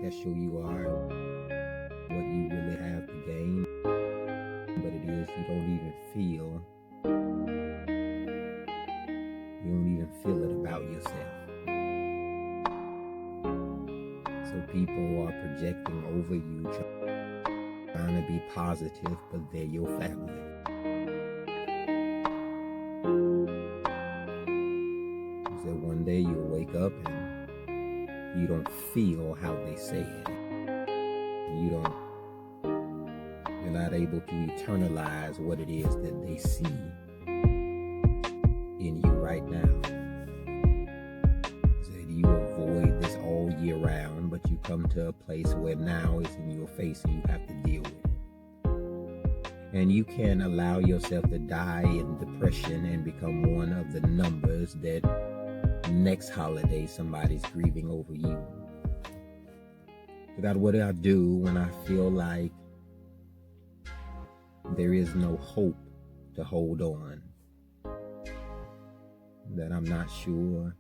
special you are, what you really have to gain, but it is you don't even feel it about yourself. So people are projecting over you, trying to be positive, but they're your family. So one day you'll wake up and you don't feel how they say it. You're not able to internalize what it is that they see in you right now. So you avoid this all year round, but you come to a place where now it's in your face and you have to deal with it. And you can't allow yourself to die in depression and become one of the numbers that next holiday somebody's grieving over you. So God, what do I do when I feel like there is no hope to hold on? That I'm not sure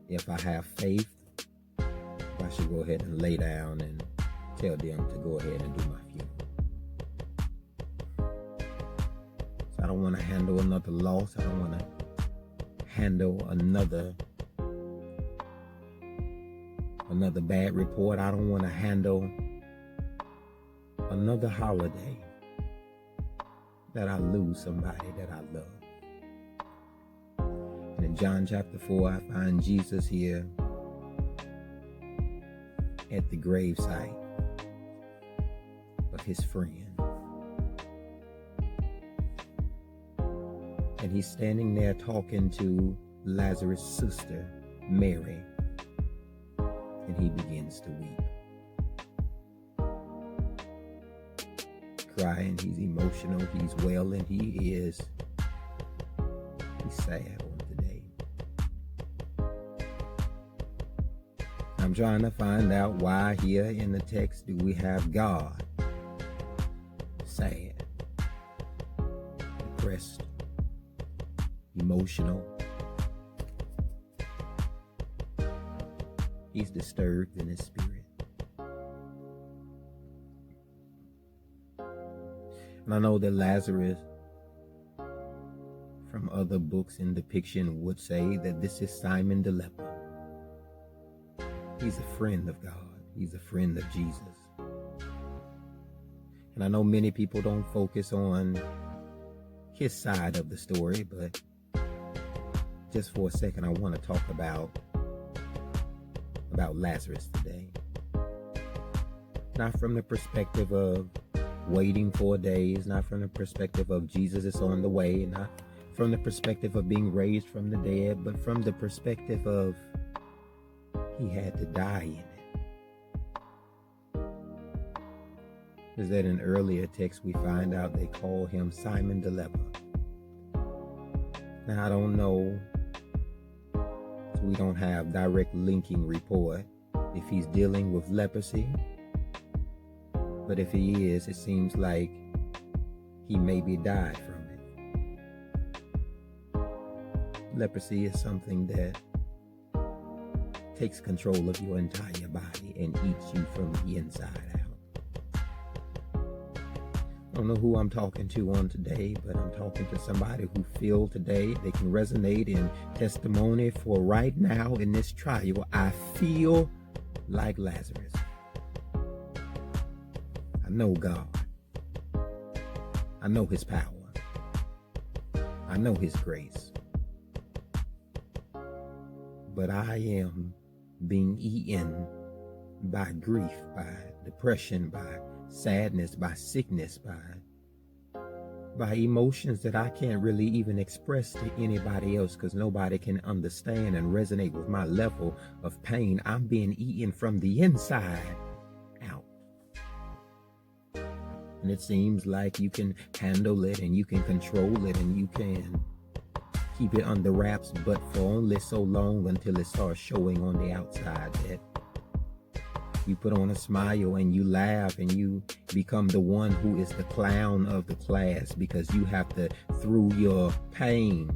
if I have faith, if I should go ahead and lay down and tell them to go ahead and do my funeral. So I don't want to handle another loss. I don't want to handle another bad report. I don't want to handle another holiday that I lose somebody that I love. And in John chapter 4, I find Jesus here at the gravesite of his friend. And he's standing there talking to Lazarus' sister, Mary, and he begins to weep. Crying, he's emotional, he's wailing, he's sad on today. I'm trying to find out why here in the text do we have God sad, depressed, emotional. He's disturbed in his spirit. And I know that Lazarus, from other books in depiction, would say that this is Simon the leper. He's a friend of God. He's a friend of Jesus. And I know many people don't focus on his side of the story, but just for a second, I want to talk about Lazarus today. Not from the perspective of waiting 4 days, not from the perspective of Jesus is on the way, not from the perspective of being raised from the dead, but from the perspective of he had to die in it. Is that in earlier texts we find out they call him Simon the leper. Now I don't know, so we don't have direct linking report if he's dealing with leprosy. But if he is, it seems like he maybe died from it. Leprosy is something that takes control of your entire body and eats you from the inside out. I don't know who I'm talking to on today, but I'm talking to somebody who feel today they can resonate in testimony for right now in this trial. I feel like Lazarus. I know God. I know his power. I know his grace. But I am being eaten by grief, by depression, by sadness, by sickness, by emotions that I can't really even express to anybody else because nobody can understand and resonate with my level of pain. I'm being eaten from the inside out. And it seems like you can handle it and you can control it and you can keep it under wraps, but for only so long until it starts showing on the outside that you put on a smile and you laugh and you become the one who is the clown of the class because you have to, through your pain,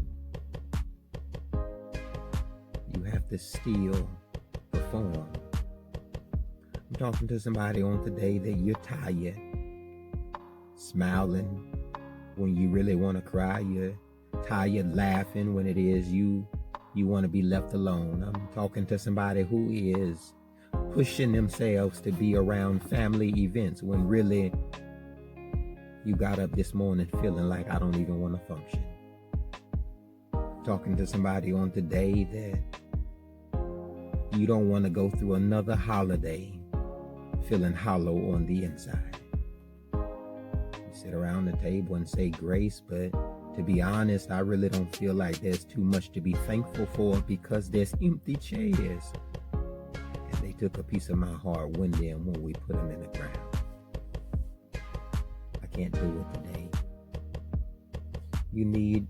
you have to still perform I'm talking to somebody on today that you're tired, smiling when you really want to cry. You're tired laughing when it is you want to be left alone. I'm talking to somebody who is pushing themselves to be around family events when really you got up this morning feeling like I don't even want to function. Talking to somebody on today that you don't want to go through another holiday feeling hollow on the inside. You sit around the table and say grace, but to be honest, I really don't feel like there's too much to be thankful for because there's empty chairs. And they took a piece of my heart when we put them in the ground. I can't do it today. You need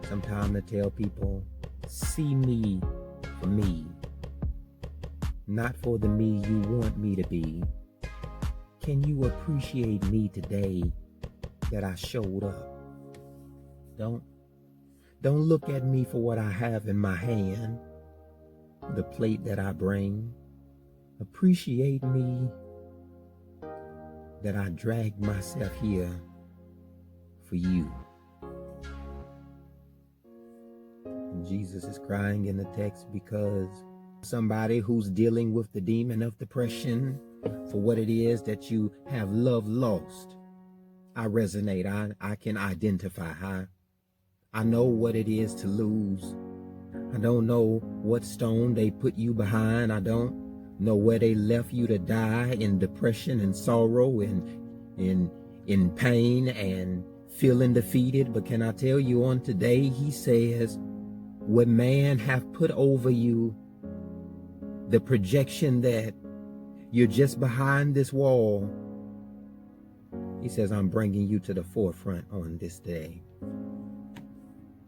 some time to tell people, see me for me, not for the me you want me to be. Can you appreciate me today that I showed up? Don't look at me for what I have in my hand, the plate that I bring. Appreciate me that I dragged myself here for you. And Jesus is crying in the text because somebody who's dealing with the demon of depression for what it is that you have love lost. I resonate. I can identify. I know what it is to lose. I don't know what stone they put you behind. I don't know where they left you to die in depression and sorrow and in pain and feeling defeated. But can I tell you on today, he says, what man hath put over you, the projection that you're just behind this wall, he says, I'm bringing you to the forefront on this day.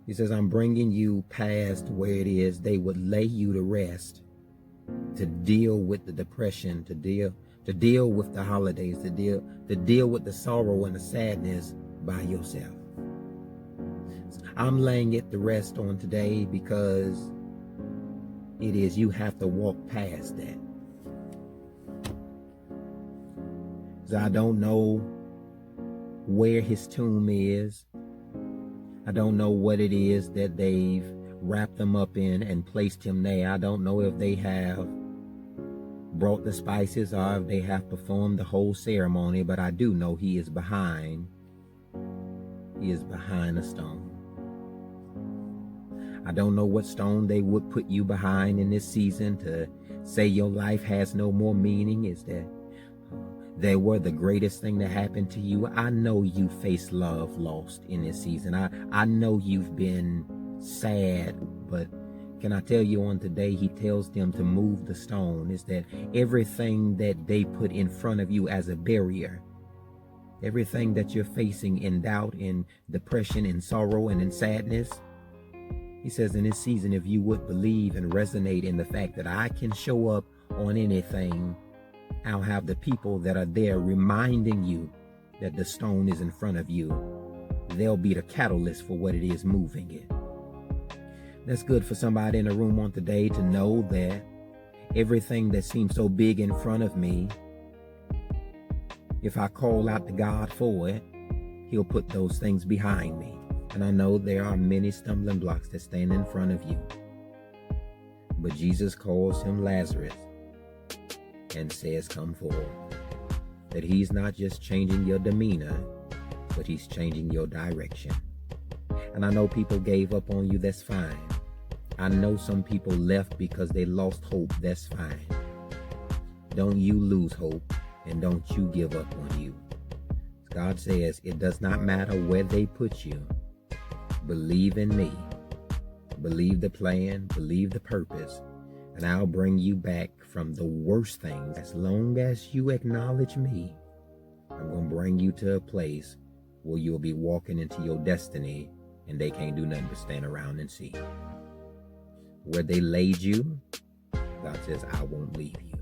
He says, I'm bringing you past where it is they would lay you to rest, to deal with the depression, to deal with the holidays, to deal with the sorrow and the sadness by yourself. I'm laying it to rest on today because it is you have to walk past that. So I don't know where his tomb is. I don't know what it is that they've wrapped him up in and placed him there. I don't know if they have brought the spices or if they have performed the whole ceremony, but I do know he is behind a stone. I don't know what stone they would put you behind in this season to say your life has no more meaning. Is that they were the greatest thing that happened to you? I know you faced love lost in this season. I know you've been sad, but can I tell you on today, he tells them to move the stone. Is that everything that they put in front of you as a barrier, everything that you're facing in doubt, in depression, in sorrow, and in sadness, he says in this season, if you would believe and resonate in the fact that I can show up on anything, I'll have the people that are there reminding you that the stone is in front of you. They'll be the catalyst for what it is moving it. That's good for somebody in the room on today to know that everything that seems so big in front of me, if I call out to God for it, he'll put those things behind me. And I know there are many stumbling blocks that stand in front of you. But Jesus calls him Lazarus and says, come forward. That he's not just changing your demeanor, but he's changing your direction. And I know people gave up on you, that's fine. I know some people left because they lost hope, that's fine. Don't you lose hope, and don't you give up on you. God says it does not matter where they put you. Believe in me. Believe the plan, believe the purpose, and I'll bring you back from the worst things. As long as you acknowledge me, I'm going to bring you to a place where you'll be walking into your destiny and they can't do nothing but stand around and see. Where they laid you, God says, I won't leave you.